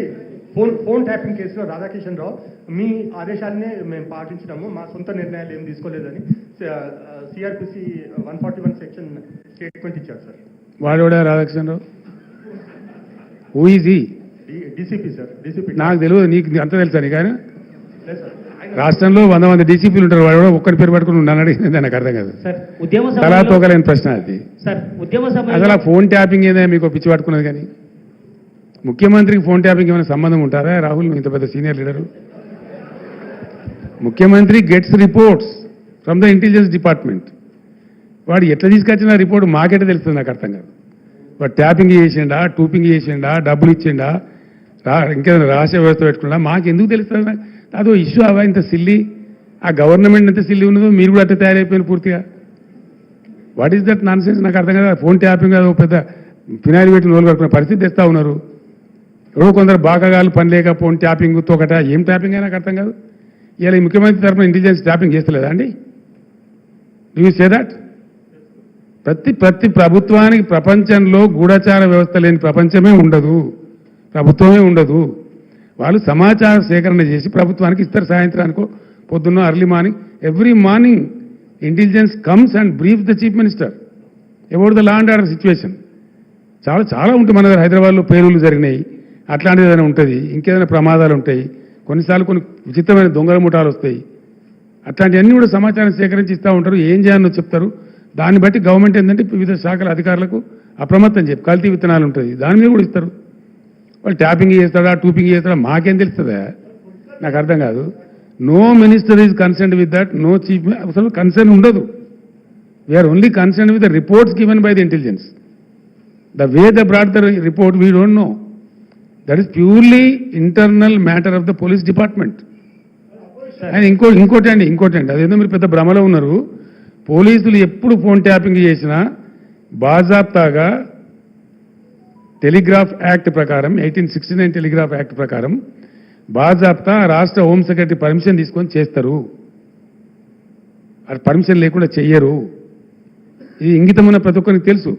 ఫోన్ ట్యాపింగ్ కేసులో రాధాకిషన్ రావు మీ ఆదేశాలనే మేము పాటించినాము, మా సొంత నిర్ణయాలు ఏం తీసుకోలేదని సిఆర్పిసి 141 సెక్షన్ స్టేట్మెంట్ ఇచ్చారు సార్. వాడోడా Radhakishan Rao? Who is he? DCP sir, DCP. నాకు తెలియదు, నీకు అంత తెలుసా? నీకు ఆయన లేదు సార్, రాష్ట్రంలో 100 మంది డీసీపీలు ఉంటారు, వాడు కూడా ఒక్కరి పేరు పట్టుకుని నన్ను అడిగింది నాకు అర్థం కాదు. తలా తోకలేని ప్రశ్న అది. అసలు ఆ ఫోన్ ట్యాపింగ్ ఏదైనా మీకు పిచ్చి పట్టుకున్నది? కానీ ముఖ్యమంత్రికి ఫోన్ ట్యాపింగ్ ఏమైనా సంబంధం ఉంటారా? రాహుల్, ఇంత పెద్ద సీనియర్ లీడరు. ముఖ్యమంత్రి gets reports from the intelligence department. వాడు ఎట్లా తీసుకొచ్చిన రిపోర్ట్ మాకెట్లా తెలుస్తుంది? నాకు అర్థం కాదు. వాడు ట్యాపింగ్ చేసిండా, టూపింగ్ చేసిండా, డబ్బులు ఇచ్చిండా, ఇంకేదైనా రహస్య వ్యవస్థ పెట్టుకున్నా మాకెందుకు తెలుస్తుంది? అదో ఇష్యూ అవా ఇంత సిల్లి? ఆ గవర్నమెంట్ ఎంత సిల్లి ఉన్నదో మీరు కూడా అట్లా తయారైపోయిన పూర్తిగా. What is that non sense? నాకు అర్థం కదా. ఫోన్ ట్యాపింగ్ అదో పెద్ద ఫినాయిల్ పెట్టి నోలు కట్టుకునే పరిస్థితి తెస్తా ఉన్నారు. ఎవరో కొందరు బాగాగాలు పని లేక ఫోన్ ట్యాపింగ్ తోకట, ఏం ట్యాపింగ్ అయినా నాకు అర్థం కాదు. ఇలా ఈ ముఖ్యమంత్రి తరఫున ఇంటెలిజెన్స్ ట్యాపింగ్ చేస్తలేదా అండి? Do you say that? ప్రతి ప్రభుత్వానికి ప్రపంచంలో గూఢచార వ్యవస్థ లేని ప్రపంచమే ఉండదు, ప్రభుత్వమే ఉండదు. వాళ్ళు సమాచార సేకరణ చేసి ప్రభుత్వానికి ఇస్తారు. సాయంత్రానికో పొద్దున్న early morning, every morning intelligence comes and brief the chief minister about the law and order situation. చాలా చాలా ఉంటుంది. మన దగ్గర హైదరాబాద్లో పేలులు జరిగినాయి, అట్లాంటిది ఏదైనా ఉంటుంది, ఇంకేదైనా ప్రమాదాలు ఉంటాయి, కొన్నిసార్లు కొన్ని విచిత్రమైన దొంగల ముఠాలు వస్తాయి. అట్లాంటివన్నీ కూడా సమాచారం సేకరించి ఇస్తూ ఉంటారు. ఏం చేయాలో చెప్తారు. దాన్ని బట్టి గవర్నమెంట్ ఏంటంటే వివిధ శాఖల అధికారులకు అప్రమత్తం చెప్పి కల్తీ విత్తనాలు ఉంటుంది, దాని మీద కూడా ఇస్తారు. వాళ్ళు ట్యాపింగ్ చేస్తాడా, టూపింగ్ చేస్తాడా మాకేం తెలుస్తుందా? నాకు అర్థం కాదు. No minister is concerned with that, no chief, అసలు కన్సర్న్ ఉండదు. We are only concerned with the reports given by the intelligence. The way they brought the report, we don't know. That is purely internal matter of the police department. And ఇంకోటి అండి, అదేదో మీరు పెద్ద భ్రమలో ఉన్నారు. పోలీసులు ఎప్పుడు ఫోన్ ట్యాపింగ్ చేసినా బాజాప్తాగా టెలిగ్రాఫ్ యాక్ట్ ప్రకారం, 1869 టెలిగ్రాఫ్ యాక్ట్ ప్రకారం బాజాప్తా రాష్ట్ర హోమ్ సెక్రటరీ పర్మిషన్ తీసుకొని చేస్తారు. అది పర్మిషన్ లేకుండా చెయ్యరు. ఇది ఇంగితం ఉన్న ప్రతి ఒక్కరికి తెలుసు.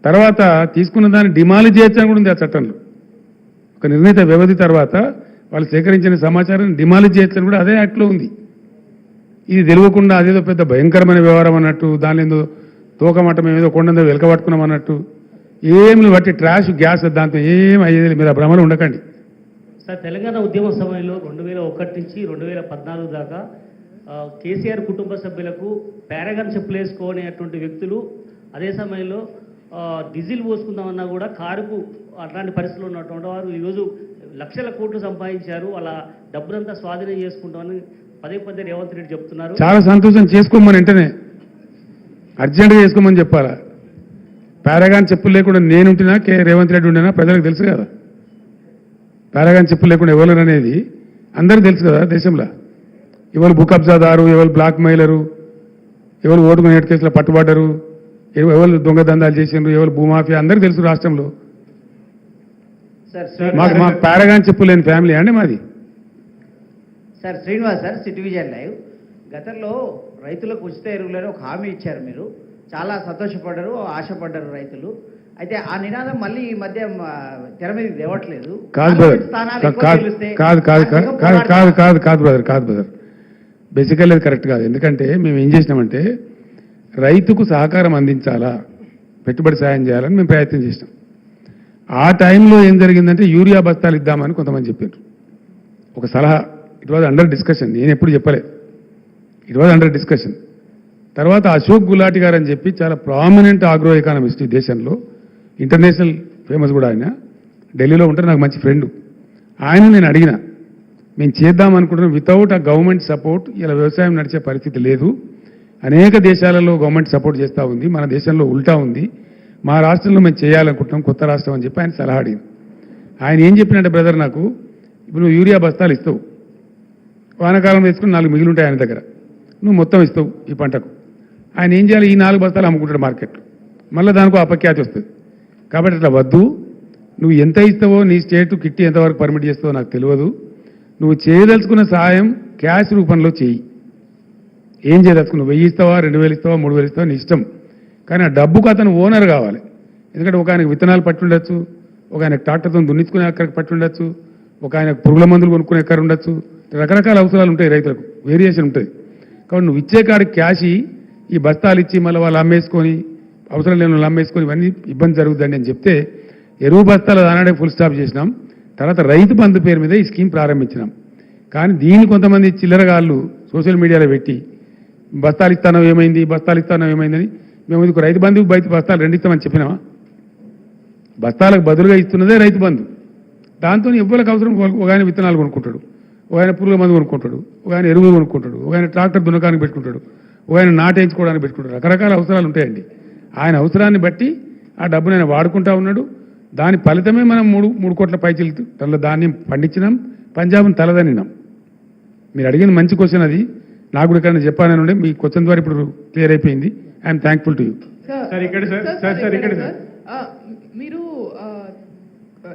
తర్వాత తీసుకున్న దాన్ని డిమాలిజ్ చేయొచ్చని కూడా ఉంది ఆ చట్టంలో. ఒక నిర్ణీత వ్యవధి తర్వాత వాళ్ళు సేకరించిన సమాచారాన్ని డిమాలిజ్ చేయొచ్చని కూడా అదే యాక్ట్లో ఉంది. ఇది తెలియకుండా అదేదో పెద్ద భయంకరమైన వ్యవహారం అన్నట్టు, దాని ఏదో తోకమట్టం ఏదో కొండందో వెలకబట్టుకున్నాం అన్నట్టు ఏమి బట్టి ట్రాష్ గ్యాస్ దాంతో ఏం అయ్యేది, మీరు ఆ భ్రమలో ఉండకండి. సార్, తెలంగాణ ఉద్యమ సమయంలో 2001 నుంచి 2014 దాకా కేసీఆర్ కుటుంబ సభ్యులకు పారాగాన్ చెప్పులు వేసుకోనేటువంటి వ్యక్తులు అదే సమయంలో డీజిల్ పోసుకుందామన్నా కూడా కారుకు అట్లాంటి పరిస్థితులు ఉన్నటువంటి వారు ఈరోజు లక్షల కోట్లు సంపాదించారు, అలా డబ్బునంతా స్వాధీనం చేసుకుంటామని పదే పదే రేవంత్ రెడ్డి చెప్తున్నారు. చాలా సంతోషం, చేసుకోమని వెంటనే అర్జెంటుగా చేసుకోమని చెప్పాలా. పారాగాన్ చెప్పులు లేకుండా నేనుంటున్నా, రేవంత్ రెడ్డి ఉండినా ప్రజలకు తెలుసు కదా. పారాగాన్ చెప్పులు లేకుండా ఎవరు అనేది అందరికీ తెలుసు కదా దేశంలో. ఎవరు భూ కబ్జాదారు, ఎవరు బ్లాక్ మెయిలరు, ఎవరు ఓటుకునే కేసులో పట్టుబడ్డరు, ఎవరు దొంగ దందాలు చేసిండ్రు, ఎవరు భూమాఫియా అందరికీ తెలుసు రాష్ట్రంలో. మాకు పారాగాన్ చెప్పులు లేని ఫ్యామిలీ అండి మాది. Sir Srinivas sir, city vision live. గతంలో రైతులకు ఉచిత ఎరువులని ఒక హామీ ఇచ్చారు, మీరు చాలా సంతోషపడ్డారు, ఆశపడ్డారు రైతులు. అయితే ఆ నినాదం మళ్ళీ ఈ మధ్య తెర మీద తేవట్లేదు. కాదు బ్రదర్, బేసికల్లీ అది కరెక్ట్ కాదు. ఎందుకంటే మేము ఏం చేసినామంటే రైతుకు సహకారం అందించాలా, పెట్టుబడి సాయం చేయాలని మేము ప్రయత్నం చేసినాం. ఆ టైంలో ఏం జరిగిందంటే యూరియా బస్తాలు ఇద్దామని కొంతమంది చెప్పారు. ఒక సలహా, ఇట్ వాజ్ అండర్ డిస్కషన్, నేను ఎప్పుడు చెప్పలేదు, ఇట్ వాజ్ అండర్ డిస్కషన్. తర్వాత అశోక్ గులాటి గారు అని చెప్పి చాలా ప్రామినెంట్ ఆగ్రో ఎకానమిస్ట్ ఈ దేశంలో, ఇంటర్నేషనల్ ఫేమస్ కూడా ఆయన, ఢిల్లీలో ఉంటారు, నాకు మంచి ఫ్రెండ్. ఆయన నేను అడిగిన, మేము చేద్దాం అనుకుంటున్నాం, వితౌట్ ఆ గవర్నమెంట్ సపోర్ట్ ఇలా వ్యవసాయం నడిచే పరిస్థితి లేదు. అనేక దేశాలలో గవర్నమెంట్ సపోర్ట్ చేస్తూ ఉంది, మన దేశంలో ఉల్టా ఉంది, మా రాష్ట్రంలో మేము చేయాలనుకుంటున్నాం కొత్త రాష్ట్రం అని చెప్పి ఆయన సలహా అడిగింది. ఆయన ఏం చెప్పినట్టే బ్రదర్, నాకు ఇప్పుడు నువ్వు యూరియా బస్తాలు ఇస్తావు, వానాకాలం వేసుకుని 4 మిగిలి ఉంటాయి ఆయన దగ్గర, నువ్వు మొత్తం ఇస్తావు ఈ పంటకు. ఆయన ఏం చేయాలి, ఈ 4 బస్తాలు అమ్ముకుంటాడు మార్కెట్లో, మళ్ళీ దానికి అపఖ్యాతి వస్తుంది. కాబట్టి అట్లా వద్దు, నువ్వు ఎంత ఇస్తావో, నీ స్టేట్ కిట్టి ఎంతవరకు పర్మిట్ చేస్తావో నాకు తెలియదు, నువ్వు చేయదలుచుకున్న సహాయం క్యాష్ రూపంలో చేయి. ఏం చేయదలుచుకున్నావు, 1000 ఇస్తావా, 2000 ఇస్తావా, 3000 ఇస్తావా, నీ ఇష్టం. కానీ ఆ డబ్బుకు అతను ఓనర్ కావాలి. ఎందుకంటే ఒక ఆయనకు విత్తనాలు పట్టి ఉండొచ్చు, ఒక ఆయనకు ట్రాక్టర్తో దున్నించుకునే ఎక్కడికి పట్టి ఉండొచ్చు, ఒక ఆయనకు పురుగుల మందులు కొనుక్కునే ఎక్కడ ఉండొచ్చు, రకరకాల అవసరాలు ఉంటాయి రైతులకు, వేరియేషన్ ఉంటుంది. కాబట్టి నువ్వు ఇచ్చే కాడికి క్యాష్ ఈ బస్తాలు ఇచ్చి మళ్ళీ వాళ్ళు అమ్మేసుకొని, అవసరం లేని వాళ్ళు అమ్మేసుకొని ఇవన్నీ ఇబ్బంది జరుగుతుందండి అని చెప్తే ఎరువు బస్తాలు దానాడే ఫుల్ స్టాప్ చేసినాం. తర్వాత రైతు బంధు పేరు మీద ఈ స్కీమ్ ప్రారంభించినాం. కానీ దీన్ని కొంతమంది చిల్లరగాళ్ళు సోషల్ మీడియాలో పెట్టి బస్తాలు ఇస్తానో ఏమైంది, బస్తాలు ఇస్తానో ఏమైందని, మేము ఇది రైతు బంధుకు బస్తాలు 2 ఇస్తామని చెప్పినామా? బస్తాలకు బదులుగా ఇస్తున్నదే రైతు బంధు. దాంతో ఎవ్వరికి అవసరం, ఒక ఆయన విత్తనాలు కొనుక్కుంటాడు, ఒక ఆయన పురుగుల మందు కొనుక్కుంటాడు, ఒక ఆయన ఎరువులు కొనుక్కుంటాడు, ఒక ఆయన ట్రాక్టర్ దున్నకానికి పెట్టుకుంటాడు, ఒక ఆయన నాటేయించుకోవడానికి పెట్టుకుంటాడు, రకరకాల అవసరాలు ఉంటాయండి. ఆయన అవసరాన్ని బట్టి ఆ డబ్బును ఆయన వాడుకుంటా ఉన్నాడు. దాని ఫలితమే మనం 3 కోట్ల పైచీలు టన్నుల ధాన్యం పండించినాం, పంజాబ్ను తలదనినాం. మీరు అడిగిన మంచి క్వశ్చన్ అది, నాకు కూడా ఇక్కడ చెప్పాలని ఉండే, మీ క్వశ్చన్ ద్వారా ఇప్పుడు క్లియర్ అయిపోయింది. I'm thankful to you. Sir ఇక్కడ సార్ మీరు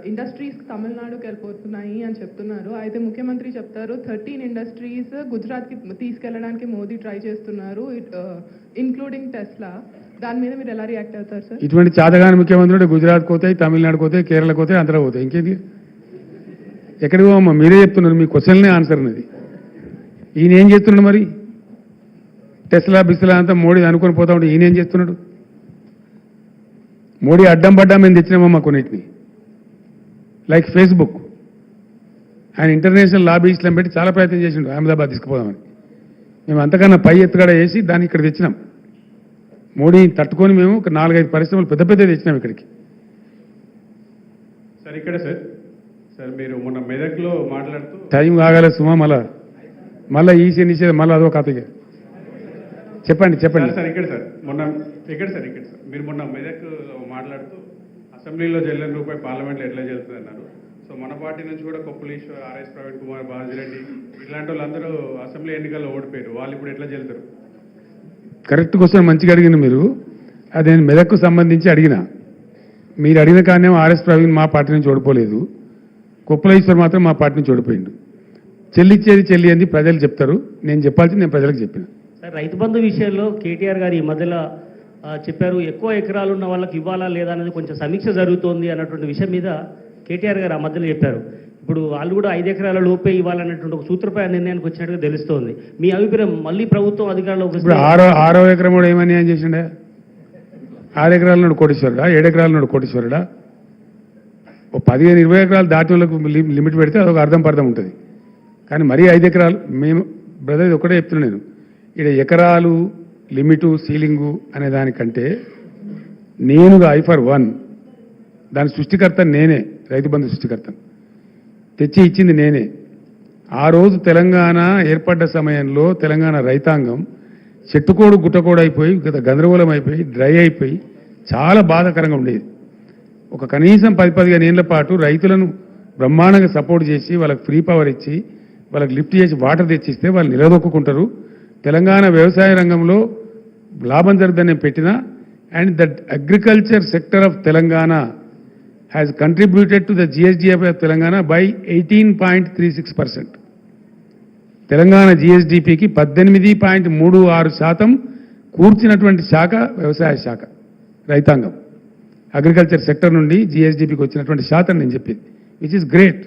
ఇండస్ట్రీస్ తమిళనాడుకి వెళ్ళిపోతున్నాయి అని చెప్తున్నారు. అయితే ముఖ్యమంత్రి చెప్తారు 13 ఇండస్ట్రీస్ గుజరాత్కి తీసుకెళ్ళడానికి మోదీ ట్రై చేస్తున్నారు, ఇన్క్లూడింగ్ టెస్లా. దాని మీద మీరు ఎలా రియాక్ట్ అవుతారు సార్? ఇటువంటి చాతగాని ముఖ్యమంత్రులు గుజరాత్ పోతాయి, తమిళనాడు పోతాయి, కేరళ పోతాయి, ఆంధ్ర పోతాయి, ఇంకేంటి? ఎక్కడికి పోమ్మా? మీరే చెప్తున్నారు, మీ క్వశ్చన్లే ఆన్సర్ ఉన్నది. ఈయన ఏం చేస్తున్నాడు మరి? టెస్లా బిస్లా అంతా మోడీ అనుకొని పోతా ఉంటే ఈయన ఏం చేస్తున్నాడు? మోడీ అడ్డం పడ్డా మేము తెచ్చినామమ్మా కొన్నిటిని, లైక్ ఫేస్బుక్. ఆయన ఇంటర్నేషనల్ లాబీస్లను పెట్టి చాలా ప్రయత్నం చేసిండు అహ్మదాబాద్ తీసుకుపోదామని. మేము అంతకన్నా పై ఎత్తుగడ వేసి దాన్ని ఇక్కడ తెచ్చినాం. మోడీని తట్టుకొని మేము ఒక 4-5 పరిశ్రమలు పెద్ద పెద్ద తెచ్చినాం ఇక్కడికి. సార్ ఇక్కడ సార్ మీరు మొన్న మెదక్లో మాట్లాడుతూ టైం కాగలే సుమా, మళ్ళీ ఈసీ నిషేధం, మళ్ళీ అదో కథగా చెప్పండి. సార్ ఇక్కడ సార్ మీరు మొన్న మెదక్లో మాట్లాడుతూ అసెంబ్లీలో చెల్లని రూపాయి పార్లమెంట్లో ఎట్లా చెల్లుతుంది అన్నారు. సో మన పార్టీ నుంచి కూడా కొప్పులీశ్వర్, ఆర్ఎస్ ప్రవీణ్ కుమార్, బాజిరెడ్డి ఇట్లాంటి వాళ్ళందరూ అసెంబ్లీ ఎన్నికల్లో ఓడిపోయారు, వాళ్ళు ఇప్పుడు ఎట్లా చెల్లుతారు? కరెక్ట్ క్వశ్చన్ మంచిగా అడిగింది మీరు. అది నేను మెదక్కు సంబంధించి అడిగిన. మీరు అడిగిన కానీ ఆర్ఎస్ ప్రవీణ్ మా పార్టీ నుంచి ఓడిపోలేదు, కొప్పులీశ్వర్ మాత్రం మా పార్టీ నుంచి ఓడిపోయిండు. చెల్లిచ్చేది చెల్లి అని ప్రజలు చెప్తారు, నేను చెప్పాల్సింది నేను ప్రజలకు చెప్పిన. సార్, రైతు బంధు విషయంలో కేటీఆర్ గారు ఈ మధ్యలో చెప్పారు, ఎక్కువ ఎకరాలు ఉన్న వాళ్ళకి ఇవ్వాలా లేదా అనేది కొంచెం సమీక్ష జరుగుతోంది అన్నటువంటి విషయం మీద కేటీఆర్ గారు ఆ మధ్యలో చెప్పారు. ఇప్పుడు వాళ్ళు కూడా 5 ఎకరాల లోపే ఇవ్వాలన్నటువంటి ఒక సూత్రప్రాయ నిర్ణయానికి వచ్చినట్టుగా తెలుస్తోంది. మీ అభిప్రాయం, మళ్ళీ ప్రభుత్వం అధికారంలోకి ఇప్పుడు 6వ ఎకరం కూడా ఏమని ఏం చేసిండే? 6 ఎకరాల నుండి కోటీశ్వరుడా, 7 ఎకరాల నుండి కోటీశ్వరుడా? ఓ 15-20 ఎకరాలు దాటి వాళ్ళకు లిమిట్ పెడితే అదొక అర్థం పర్థం ఉంటుంది. కానీ మరీ 5 ఎకరాలు మేము బ్రదర్ ఒకటే చెప్తున్నాను నేను, ఇక్కడ ఎకరాలు లిమిటు సీలింగు అనే దానికంటే నేనుగా I for 1 దాని సృష్టికర్త నేనే, రైతు బంధు సృష్టికర్త తెచ్చి ఇచ్చింది నేనే. ఆ రోజు తెలంగాణ ఏర్పడ్డ సమయంలో తెలంగాణ రైతాంగం చెట్టుకోడు గుట్టకోడు అయిపోయి గందరగోళం అయిపోయి డ్రై అయిపోయి చాలా బాధాకరంగా ఉండేది. ఒక కనీసం 10-15 ఏళ్ల పాటు రైతులను బ్రహ్మాండంగా సపోర్ట్ చేసి వాళ్ళకి ఫ్రీ పవర్ ఇచ్చి వాళ్ళకి లిఫ్ట్ చేసి వాటర్ తెచ్చిస్తే వాళ్ళు నిలదొక్కుంటారు. తెలంగాణ వ్యవసాయ రంగంలో లాభం జరుగుతుందని నేను పెట్టిన and that agriculture sector of Telangana has contributed to the GSDP of Telangana by 18.36%. Telangana GSDPకి 18.36% కూర్చినటువంటి శాఖ వ్యవసాయ శాఖ, రైతాంగం. అగ్రికల్చర్ సెక్టర్ నుండి GSDPకి వచ్చినటువంటి శాతం నేను చెప్పింది, విచ్ ఇస్ గ్రేట్.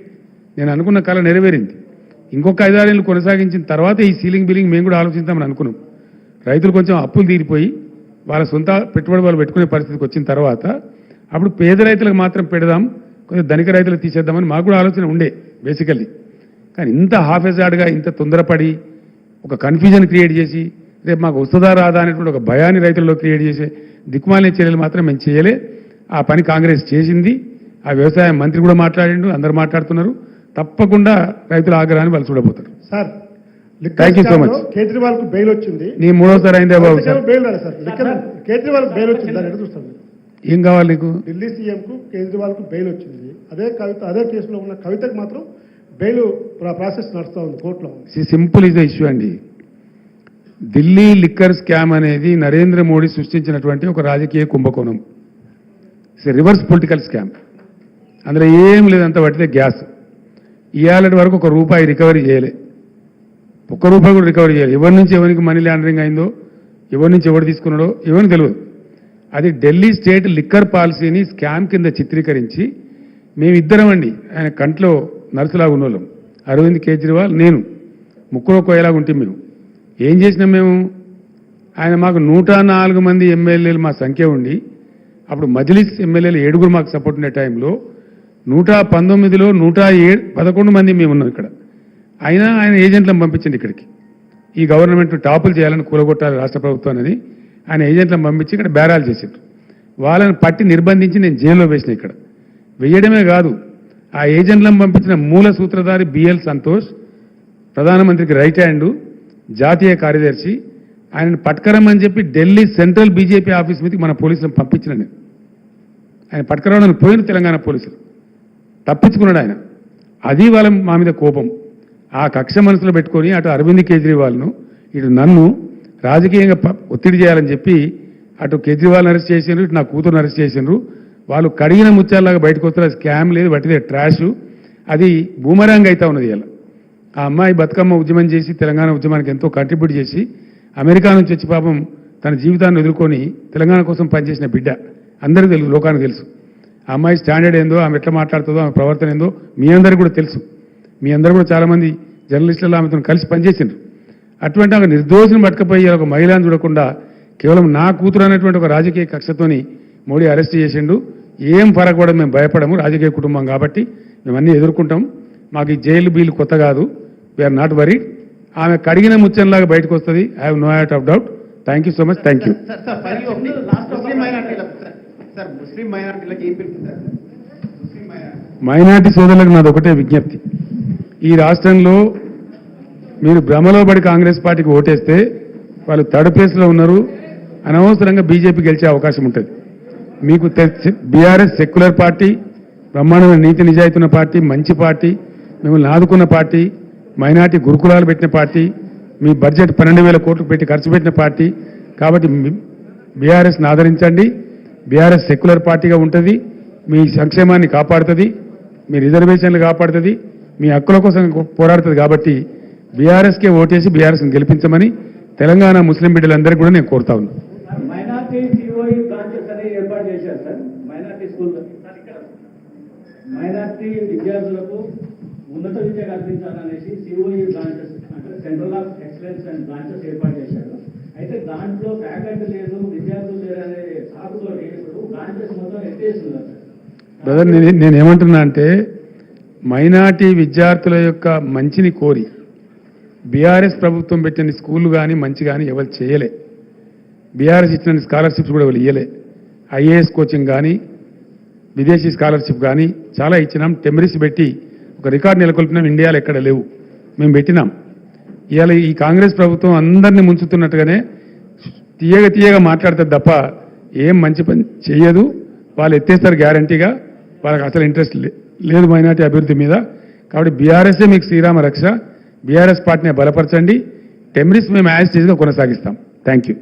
నేను అనుకున్న కళ నెరవేరింది. ఇంకొక 5-6 ఏళ్ళు కొనసాగించిన తర్వాత ఈ సీలింగ్ బిల్లింగ్ మేము కూడా ఆలోచిద్దామని అనుకున్నాం. రైతులు కొంచెం అప్పులు తీరిపోయి వాళ్ళ సొంత పెట్టుబడి వాళ్ళు పెట్టుకునే పరిస్థితికి వచ్చిన తర్వాత అప్పుడు పేద రైతులకు మాత్రం పెడదాం, కొంచెం ధనిక రైతులకు తీసేద్దామని మాకు కూడా ఆలోచన ఉండే బేసికల్లీ. కానీ ఇంత హాఫెజాడ్గా ఇంత తొందరపడి ఒక కన్ఫ్యూజన్ క్రియేట్ చేసి రేపు మాకు వస్తుందా రాదా అనేటువంటి ఒక భయాన్ని రైతుల్లో క్రియేట్ చేసే దిక్కుమాలిన చర్యలు మాత్రం మేము చేయలే. ఆ పని కాంగ్రెస్ చేసింది. ఆ వ్యవసాయ మంత్రి కూడా మాట్లాడిండు, అందరూ మాట్లాడుతున్నారు. తప్పకుండా రైతుల ఆగ్రహాన్ని వాళ్ళు చూడబోతారు. Sir thank you so much. Kejriwal కు బెయిల్ వచ్చింది, నీ 3వసారి అయిందే బాబు సార్. బెయిల్ రాలేదు సార్. కేజ్రీవాల్ బెయిల్ వచ్చింది, దాన్ని ఎట్లా చూస్తాను? ఏం కావాలి నీకు? ఢిల్లీ సీఎం కు కేజ్రీవాల్ కు బెయిల్ వచ్చింది. అదే కేసులో ఉన్న కవితకు మాత్రం బెయిల్ ప్రాసెస్ నడుస్తూ ఉంది కోర్టులో. సింపుల్ ఇస్ ద ఇష్యూ అండి. ఢిల్లీ లిక్కర్ స్కామ్ అనేది నరేంద్ర మోడీ సృష్టించినటువంటి ఒక రాజకీయ కుంభకోణం. It's reverse political scam. అందులో ఏం లేదంత పట్టితే గ్యాస్. ఇవాళ వరకు ₹1 రికవరీ చేయలే, ₹1 కూడా రికవరీ చేయాలి. ఎవరి నుంచి ఎవరికి మనీ లాండరింగ్ అయిందో, ఎవరి నుంచి ఎవరు తీసుకున్నాడో ఎవరికి తెలియదు. అది ఢిల్లీ స్టేట్ లిక్కర్ పాలసీని స్కామ్ కింద చిత్రీకరించి మేమిద్దరం అండి, ఆయన కంట్లో నర్సులాగా ఉన్నోళ్ళం, అరవింద్ కేజ్రీవాల్, నేను, ముక్కులో కోయలాగా ఉంటే మేము ఏం చేసినాం మేము? ఆయన మాకు 104 మంది ఎమ్మెల్యేలు మా సంఖ్య ఉండి, అప్పుడు మజ్లిస్ ఎమ్మెల్యేలు 7 మాకు సపోర్ట్ ఉండే టైంలో 119లో 111 మంది మేము ఉన్నాం ఇక్కడ. అయినా ఆయన ఏజెంట్లను పంపించింది ఇక్కడికి. ఈ గవర్నమెంట్ టాపులు చేయాలని కూలగొట్టాలి రాష్ట్ర ప్రభుత్వం అనేది ఆయన ఏజెంట్లను పంపించి ఇక్కడ బేరాలు చేశారు. వాళ్ళని పట్టి నిర్బంధించి నేను జైల్లో వేసిన. ఇక్కడ వేయడమే కాదు, ఆ ఏజెంట్లను పంపించిన మూల సూత్రధారి BL సంతోష్, ప్రధానమంత్రికి రైట్ హ్యాండ్, జాతీయ కార్యదర్శి, ఆయనను పట్టుకరమని చెప్పి ఢిల్లీ సెంట్రల్ బీజేపీ ఆఫీస్ మీదకి మన పోలీసులను పంపించిన నేను. ఆయన పట్టుకరావడానికి పోయిన తెలంగాణ పోలీసులు తప్పించుకున్నాడు ఆయన. అది వాళ్ళ మా మీద కోపం. ఆ కక్ష మనసులో పెట్టుకొని అటు అరవింద్ కేజ్రీవాల్ను ఇటు నన్ను రాజకీయంగా ఒత్తిడి చేయాలని చెప్పి అటు కేజ్రీవాల్ని అరెస్ట్ చేసిండ్రు, ఇటు నా కూతురుని అరెస్ట్ చేసిండ్రు. వాళ్ళు కడిగిన ముత్యాలలాగా బయటకు వస్తారు. స్కామ్ లేదు, వట్టిదే ట్రాష్. అది బూమరాంగ్ అవుతా ఉన్నది. ఇలా ఆ అమ్మాయి బతుకమ్మ ఉద్యమం చేసి తెలంగాణ ఉద్యమానికి ఎంతో కంట్రిబ్యూట్ చేసి అమెరికా నుంచి వచ్చి పాపం తన జీవితాన్ని ఎదుర్కొని తెలంగాణ కోసం పనిచేసిన బిడ్డ. అందరికీ తెలుసు, లోకానికి తెలుసు. ఆ అమ్మాయి స్టాండర్డ్ ఏందో, ఆమె ఎట్లా మాట్లాడుతుందో, ఆమె ప్రవర్తన ఏందో మీ అందరికీ కూడా తెలుసు. మీ అందరూ కూడా చాలామంది జర్నలిస్టులు ఆమెతో కలిసి పనిచేసిండ్రు. అటువంటి ఒక నిర్దోషిని పట్టుకపోయి ఒక మహిళను చూడకుండా కేవలం నా కూతురు అనేటువంటి ఒక రాజకీయ కక్షతోని మోడీ అరెస్ట్ చేసిండు. ఏం ఫరక్ కూడా మేము భయపడము, రాజకీయ కుటుంబం కాబట్టి మేము అన్నీ ఎదుర్కొంటాం. మాకు ఈ జైలు బీలు కొత్త కాదు. We are not worried. ఆమె కడిగిన ముచ్చంలాగా బయటకు వస్తుంది. I have no out of doubt. Thank you so much. Thank you. Minority సోదరులకు నాది ఒకటే విజ్ఞప్తి. ఈ రాష్ట్రంలో మీరు భ్రమలో పడి కాంగ్రెస్ పార్టీకి ఓటేస్తే వాళ్ళు థర్డ్ ప్లేస్లో ఉన్నారు. అనవసరంగా బీజేపీ గెలిచే అవకాశం ఉంటుంది. మీకు బీఆర్ఎస్ సెక్యులర్ పార్టీ, బ్రహ్మాండమైన నీతి నిజాయితీ ఉన్న పార్టీ, మంచి పార్టీ, మిమ్మల్ని ఆదుకున్న పార్టీ, మైనార్టీ గురుకులాలు పెట్టిన పార్టీ, మీ బడ్జెట్ 12,000 కోట్లు పెట్టి ఖర్చు పెట్టిన పార్టీ. కాబట్టి బీఆర్ఎస్ని ఆదరించండి. బీఆర్ఎస్ సెక్యులర్ పార్టీగా ఉంటుంది, మీ సంక్షేమాన్ని కాపాడుతుంది, మీ రిజర్వేషన్లు కాపాడుతుంది, మీ హక్కుల కోసం పోరాడుతుంది. కాబట్టి బీఆర్ఎస్కే ఓటేసి బీఆర్ఎస్ని గెలిపించమని తెలంగాణ ముస్లిం బిడ్డలందరికీ కూడా నేను కోరుతా ఉన్నాను. మైనార్టీ COE బ్రాంచెస్ అనేవి ఏర్పాటు చేశారు సార్. మైనార్టీ స్కూల్ మైనార్టీ విద్యార్థులకు ఉన్నత విద్య కల్పించాలనేసి COE బ్రాంచెస్ అంటే central of excellence and branches ఏర్పాటు చేశారు. అయితే దాంట్లో ఫ్యాకల్టీ లేదు, విద్యార్థులు లేరు అనే సాకుతో ఇప్పుడు కాన్ఫరెన్స్ మొత్తం ఎత్తేస్తున్నారు సార్. బ్రదర్ నేనేమంటున్నా అంటే మైనార్టీ విద్యార్థుల యొక్క మంచిని కోరి బీఆర్ఎస్ ప్రభుత్వం పెట్టిన స్కూళ్ళు కానీ మంచి కానీ ఎవరు చేయలే. బీఆర్ఎస్ ఇచ్చిన స్కాలర్షిప్స్ కూడా ఎవరు ఇవ్వలే. ఐఏఎస్ కోచింగ్ కానీ విదేశీ స్కాలర్షిప్ కానీ చాలా ఇచ్చినాం. టెమరిస్ పెట్టి ఒక రికార్డు నెలకొల్పినాం. ఇండియాలో ఎక్కడ లేవు, మేము పెట్టినాం. ఇవాళ ఈ కాంగ్రెస్ ప్రభుత్వం అందరినీ ముంచుతున్నట్టుగానే తీయగా మాట్లాడుతుంది తప్ప ఏం మంచి పని చేయదు. వాళ్ళు ఎత్తేస్తారు గ్యారంటీగా. వాళ్ళకి అసలు ఇంట్రెస్ట్ లేదు మైనార్టీ అభివృద్ధి మీద. కాబట్టి బీఆర్ఎస్ఏ మీకు శ్రీరామ రక్ష. బీఆర్ఎస్ పార్టీని బలపరచండి. టెమరిస్ మేము యాజ్ టీజ్గా కొనసాగిస్తాం. Thank you.